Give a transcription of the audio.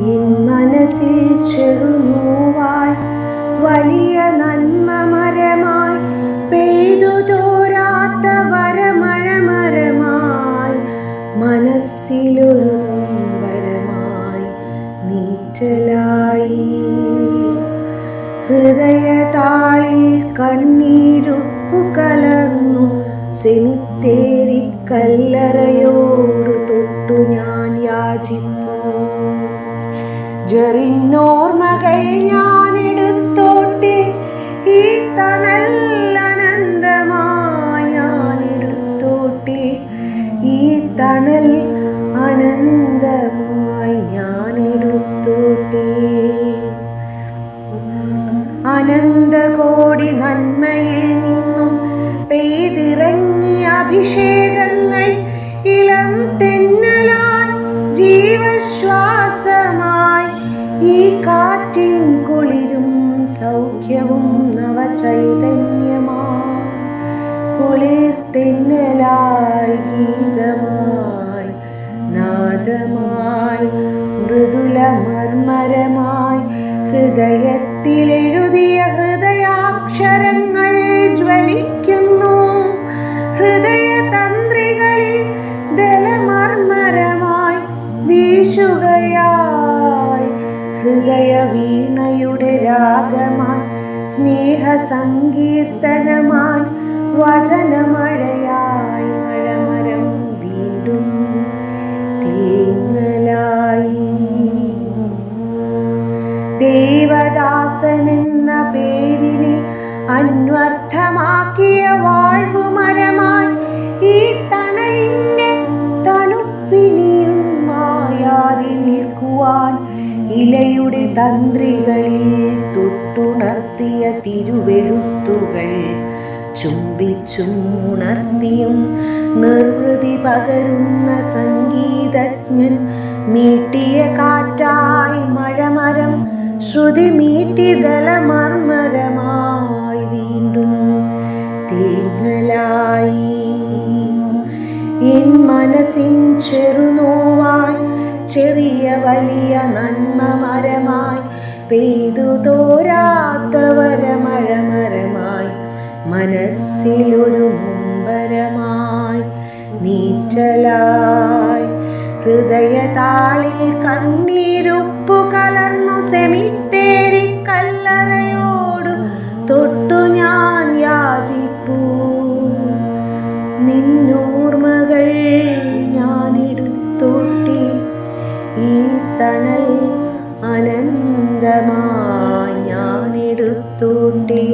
N മനസ്സിൽ ചെറുനോവായി വലിയ നന്മ മരമായി പെയ്തു തോരാത്ത വരമഴമരമായി മനസ്സിലൊരു നൊമ്പരമായി നീറ്റലായി ഹൃദയതാളിൽ കണ്ണീരുപ്പു കലർന്നു സെമിത്തേരി കല്ലറയോട് തൊട്ടു ഞാൻ യാചിപ്പൂ ജറിനോർമ്മകൾ ഞാൻ എടുത്തോട്ടെ ഈ തണൽ അനന്തമായി ഞാൻ എടുത്തോട്ടെ ഈ തണൽ അനന്തമായി ഞാൻ എടുത്തോട്ടെ അനന്തകോടി നന്മയിൽ നിന്നും പെയ്തിറങ്ങിയ അഭിഷേകങ്ങൾ ഇളം തെന്നലായി ജീവശ്വാസമായി ഈ കാറ്റിൻ കുളിരും സൗഖ്യവും നവചൈതന്യമായി കുളിർ തെന്നലായി ഗീതമായി നാദമായി മൃദുല മർമരമായി ഹൃദയത്തിലെഴുതിയ ഹൃദയാക്ഷരങ്ങൾ ജ്വലിക്കുന്നു ഹൃദയതന്ത്രികളിൽ ദലമർമരമായി വീശുകയായി ഹൃദയ വീണയുടെ രാഗമായി സ്നേഹസങ്കീർത്തനമായി വചനമഴയായി മഴമരം വീണ്ടും തേങ്ങലായി ദേവദാസനെന്ന പേരിനെ അന്വർത്ഥമാക്കിയ വാഴ്വുമരമായി ഈ തണലിൻ്റെ തണുപ്പിനിയും മായാതെ നിൽക്കുവാൻ ഇലയുടെ തന്ത്രികളിൽ തൊട്ടുണർത്തിയ തിരുവെഴുത്തുകൾ ചുംബിച്ചും ഉണർത്തിയും നിർവൃതി പകരുന്ന സംഗീതജ്ഞൻ മീട്ടിയ കാറ്റായി മഴമരം ശ്രുതി മീട്ടി ദലമർമരമായി വീണ്ടും തേങ്ങലായി എൻ മനസ്സിൻ ചെറുനോവായി ചെറിയ വലിയ നന്മ മരമായി പെയ്തു തോരാത്ത വരമഴമരമായി മനസ്സിലൊരു മുമ്പരമായി നീറ്റലായി ഹൃദയതാളിൽ കണ്ണീരുപ്പു കലർന്നു സെമിത്തേരി കല്ലറയോട് തൊട്ടു ഞാൻ യാചിപ്പൂ നിന്നോർമ്മകൾ ഞാനെടുത്തോട്ടെ ഈ തണൽ അനന്തമായി ഞാനെടുത്തോട്ടെ.